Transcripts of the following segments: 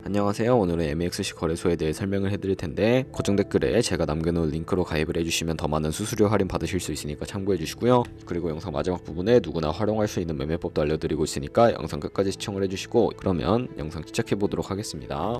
안녕하세요. 오늘은 MXC 거래소에 대해 설명을 해드릴 텐데 고정 댓글에 제가 남겨놓은 링크로 가입을 해주시면 더 많은 수수료 할인 받으실 수 있으니까 참고해주시고요. 그리고 영상 마지막 부분에 누구나 활용할 수 있는 매매법도 알려드리고 있으니까 영상 끝까지 시청을 해주시고 그러면 영상 시작해보도록 하겠습니다.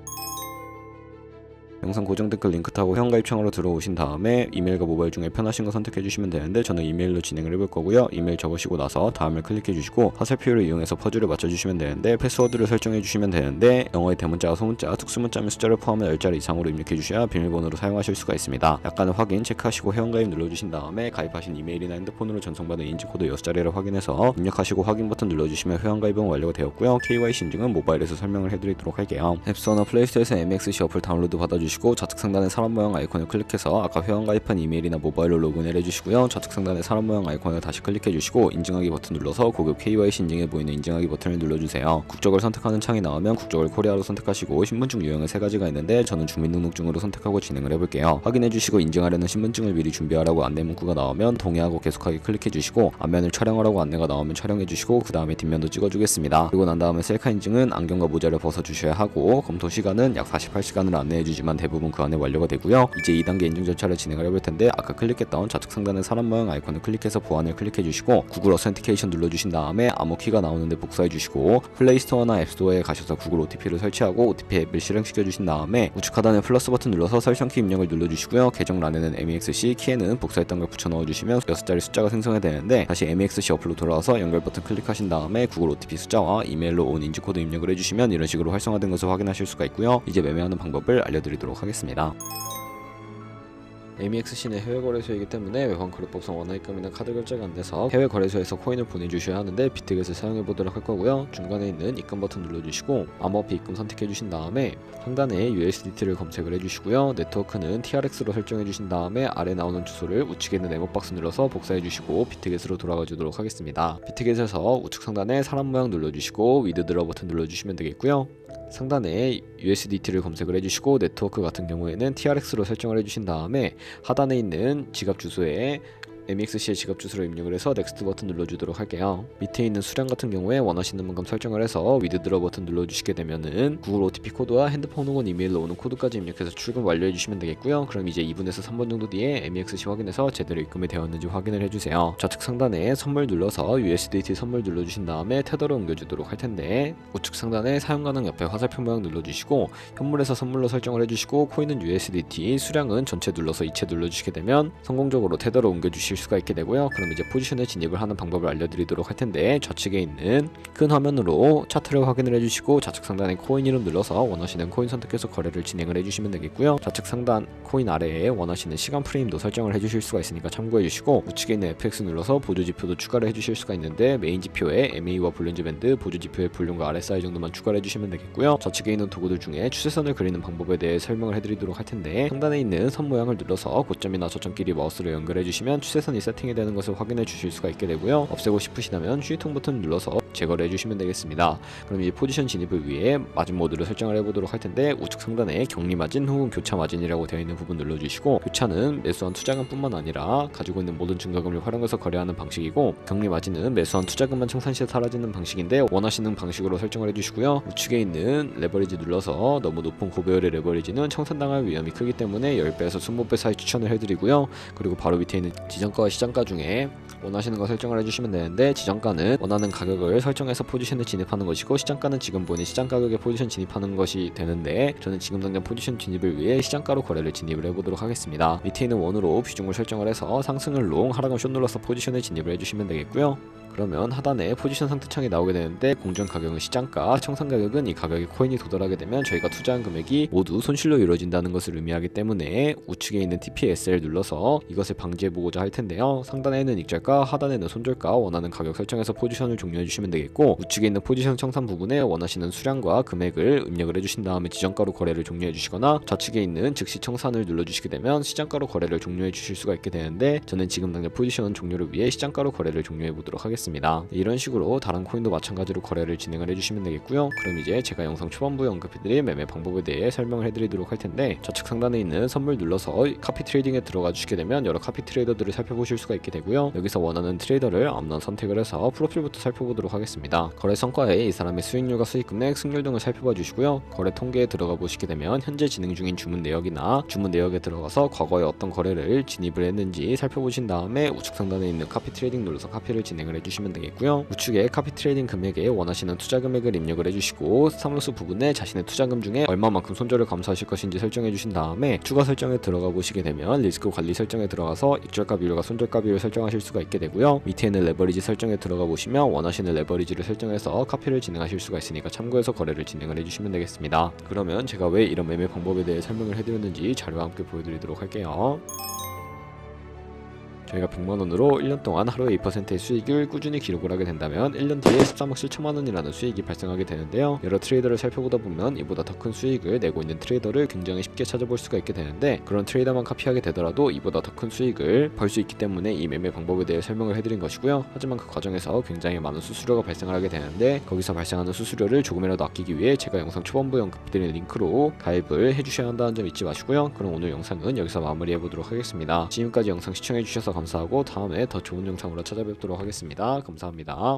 영상 고정 댓글 링크 타고 회원가입창으로 들어오신 다음에 이메일과 모바일 중에 편하신 거 선택해 주시면 되는데 저는 이메일로 진행을 해볼 거고요. 이메일 적으시고 나서 다음을 클릭해 주시고 화살표를 이용해서 퍼즐을 맞춰 주시면 되는데 패스워드를 설정해 주시면 되는데 영어의 대문자와 소문자, 특수문자 및 숫자를 포함한 10자리 이상으로 입력해 주셔야 비밀번호로 사용하실 수가 있습니다. 약간의 확인 체크하시고 회원가입 눌러주신 다음에 가입하신 이메일이나 핸드폰으로 전송받은 인증코드 6자리를 확인해서 입력하시고 확인 버튼 눌러주시면 회원가입은 완료가 되었고요. KYC 인증은 모바일에서 설명을 해드리도록 할게요. 앱스토어나 플레이스토어에서 MXC 어플 다운로드 받아주시고 좌측 상단의 사람 모양 아이콘을 클릭해서 아까 회원가입한 이메일이나 모바일로 로그인을 해주시고요. 좌측 상단의 사람 모양 아이콘을 다시 클릭해주시고 인증하기 버튼 눌러서 고급 KYC 인증에 보이는 인증하기 버튼을 눌러주세요. 국적을 선택하는 창이 나오면 국적을 코리아로 선택하시고 신분증 유형은 3가지가 있는데 저는 주민등록증으로 선택하고 진행을 해볼게요. 확인해주시고 인증하려는 신분증을 미리 준비하라고 안내 문구가 나오면 동의하고 계속하기 클릭해주시고 앞면을 촬영하라고 안내가 나오면 촬영해주시고 그 다음에 뒷면도 찍어주겠습니다. 그리고 난 다음에 셀카 인증은 안경과 모자를 벗어주셔야 하고 검토 시간은 약 48시간을 안내해주지만 대부분 그 안에 완료가 되고요. 이제 2단계 인증 절차를 진행을 해볼 텐데 아까 클릭했던 좌측 상단의 사람 모양 아이콘을 클릭해서 보안을 클릭해 주시고 구글 어센티케이션 눌러주신 다음에 암호키가 나오는데 복사해 주시고 플레이스토어나 앱스토어에 가셔서 구글 OTP를 설치하고 OTP 앱을 실행시켜 주신 다음에 우측 하단에 플러스 버튼 눌러서 설정키 입력을 눌러주시고요. 계정란에는 MEXC, 키에는 복사했던 걸 붙여 넣어주시면 6자리 숫자가 생성이 되는데 다시 MEXC 어플로 돌아와서 연결 버튼 클릭하신 다음에 구글 OTP 숫자와 이메일로 온 인증코드 입력을 해주시면 이런 식으로 활성화된 것을 확인하실 수가 있고요. 이제 매매하는 방법을 알려드리도록 하겠습니다. MEXC는 해외 거래소이기 때문에 외환 거래법상 원화입금이나 카드 결제가 안 돼서 해외 거래소에서 코인을 보내주셔야 하는데 비트겟을 사용해 보도록 할 거고요. 중간에 있는 입금 버튼 눌러주시고 암호화폐 입금 선택해 주신 다음에 상단에 USDT를 검색을 해주시고요. 네트워크는 TRX로 설정해 주신 다음에 아래 나오는 주소를 우측에 있는 네모박스 눌러서 복사해 주시고 비트겟으로 돌아가 주도록 하겠습니다. 비트겟에서 우측 상단에 사람 모양 눌러주시고 위드드러 버튼 눌러주시면 되겠고요. 상단에 USDT를 검색을 해주시고 네트워크 같은 경우에는 TRX로 설정을 해주신 다음에 하단에 있는 지갑 주소에 MEXC의 지갑 주소로 입력을 해서 넥스트 버튼 눌러주도록 할게요. 밑에 있는 수량 같은 경우에 원하시는 만큼 설정을 해서 위드드러 버튼 눌러주시게 되면은 구글 OTP 코드와 핸드폰 혹은 이메일로 오는 코드까지 입력해서 출금 완료해주시면 되겠고요. 그럼 이제 2분에서 3분 정도 뒤에 MEXC 확인해서 제대로 입금이 되었는지 확인을 해주세요. 좌측 상단에 선물 눌러서 USDT 선물 눌러주신 다음에 테더로 옮겨주도록 할 텐데 우측 상단에 사용 가능 옆에 화살표 모양 눌러주시고 현물에서 선물로 설정을 해주시고 코인은 USDT, 수량은 전체 눌러서 이체 눌러주시게 되면 성공적으로 테더로 옮겨주실 수가 있게 되고요. 그럼 이제 포지션에 진입을 하는 방법을 알려드리도록 할 텐데 좌측에 있는 큰 화면으로 차트를 확인을 해주시고 좌측 상단에 코인 이름 눌러서 원하시는 코인 선택해서 거래를 진행을 해주시면 되겠고요. 좌측 상단 코인 아래에 원하시는 시간 프레임도 설정을 해주실 수가 있으니까 참고해주시고 우측에 있는 FX 눌러서 보조지표도 추가를 해주실 수가 있는데 메인 지표에 MA와 볼린저 밴드, 보조지표의 볼륨과 RSI 정도만 추가를 해주시면 되겠고요. 좌측에 있는 도구들 중에 추세선을 그리는 방법에 대해 설명을 해드리도록 할 텐데 상단에 있는 선 모양을 눌러서 고점이나 저점끼리 마우스로 연결해주시면 추세선이 세팅이 되는 것을 확인해 주실 수가 있게 되고요. 없애고 싶으시다면 휴지통 버튼 눌러서 제거를 해주시면 되겠습니다. 그럼 이제 포지션 진입을 위해 마진 모드를 설정을 해보도록 할 텐데 우측 상단에 격리 마진 혹은 교차 마진이라고 되어 있는 부분 눌러주시고 교차는 매수한 투자금뿐만 아니라 가지고 있는 모든 증가금을 활용해서 거래하는 방식이고 격리 마진은 매수한 투자금만 청산 시에 사라지는 방식인데 원하시는 방식으로 설정을 해주시고요. 우측에 있는 레버리지 눌러서 너무 높은 고배율의 레버리지는 청산당할 위험이 크기 때문에 10배에서 20배 사이 추천을 해드리고요. 그리고 바로 밑에 있는 지정가와 시장가 중에 원하시는 거 설정을 해주시면 되는데 지정가는 원하는 가격을 설정해서 포지션에 진입하는 것이고 시장가는 지금 보니 시장 가격에 포지션 진입하는 것이 되는데 저는 지금 당장 포지션 진입을 위해 시장가로 거래를 진입을 해보도록 하겠습니다. 밑에 있는 원으로 비중을 설정을 해서 상승을 롱, 하락은 숏 눌러서 포지션에 진입을 해주시면 되겠고요. 그러면 하단에 포지션 상태창이 나오게 되는데 공정 가격은 시장가, 청산 가격은 이 가격에 코인이 도달하게 되면 저희가 투자한 금액이 모두 손실로 이루어진다는 것을 의미하기 때문에 우측에 있는 TPSL 눌러서 이것을 방지해보고자 할 텐데요. 상단에는 익절가, 하단에는 손절가 원하는 가격 설정해서 포지션을 종료해 주시면 되겠고 우측에 있는 포지션 청산 부분에 원하시는 수량과 금액을 입력을 해주신 다음에 지정가로 거래를 종료해 주시거나 좌측에 있는 즉시 청산을 눌러주시게 되면 시장가로 거래를 종료해 주실 수가 있게 되는데 저는 지금 당장 포지션 종료를 위해 시장가로 거래를 종료해 보도록 하겠습니다. 되겠습니다. 이런 식으로 다른 코인도 마찬가지로 거래를 진행을 해주시면 되겠고요. 그럼 이제 제가 영상 초반부에 언급해드린 매매 방법에 대해 설명을 해드리도록 할 텐데, 좌측 상단에 있는 선물 눌러서 카피 트레이딩에 들어가 주시게 되면 여러 카피 트레이더들을 살펴보실 수가 있게 되고요. 여기서 원하는 트레이더를 아무나 선택을 해서 프로필부터 살펴보도록 하겠습니다. 거래 성과에 이 사람의 수익률과 수익 금액, 승률 등을 살펴봐 주시고요. 거래 통계에 들어가 보시게 되면 현재 진행 중인 주문 내역이나 주문 내역에 들어가서 과거에 어떤 거래를 진입을 했는지 살펴보신 다음에 우측 상단에 있는 카피 트레이딩 눌러서 카피를 진행을 해주시면 되겠고요. 우측에 카피 트레이딩 금액에 원하시는 투자 금액을 입력을 해주시고 스탑로스 부분에 자신의 투자금 중에 얼마만큼 손절을 감수하실 것인지 설정해 주신 다음에 추가 설정에 들어가 보시게 되면 리스크 관리 설정에 들어가서 익절가 비율과 손절가 비율을 설정하실 수가 있게 되고요. 밑에 있는 레버리지 설정에 들어가 보시면 원하시는 레버리지를 설정해서 카피를 진행하실 수가 있으니까 참고해서 거래를 진행을 해주시면 되겠습니다. 그러면 제가 왜 이런 매매 방법에 대해 설명을 해드렸는지 자료와 함께 보여드리도록 할게요. 저희가 100만원으로 1년 동안 하루에 2%의 수익을 꾸준히 기록을 하게 된다면 1년 뒤에 13억 7천만원이라는 수익이 발생하게 되는데요. 여러 트레이더를 살펴보다 보면 이보다 더 큰 수익을 내고 있는 트레이더를 굉장히 쉽게 찾아볼 수가 있게 되는데, 그런 트레이더만 카피하게 되더라도 이보다 더 큰 수익을 벌 수 있기 때문에 이 매매 방법에 대해 설명을 해드린 것이고요. 하지만 그 과정에서 굉장히 많은 수수료가 발생을 하게 되는데, 거기서 발생하는 수수료를 조금이라도 아끼기 위해 제가 영상 초반부에 언급드린 링크로 가입을 해주셔야 한다는 점 잊지 마시고요. 그럼 오늘 영상은 여기서 마무리해보도록 하겠습니다. 지금까지 영상 시청해주셔서 감사하고 다음에 더 좋은 영상으로 찾아뵙도록 하겠습니다. 감사합니다.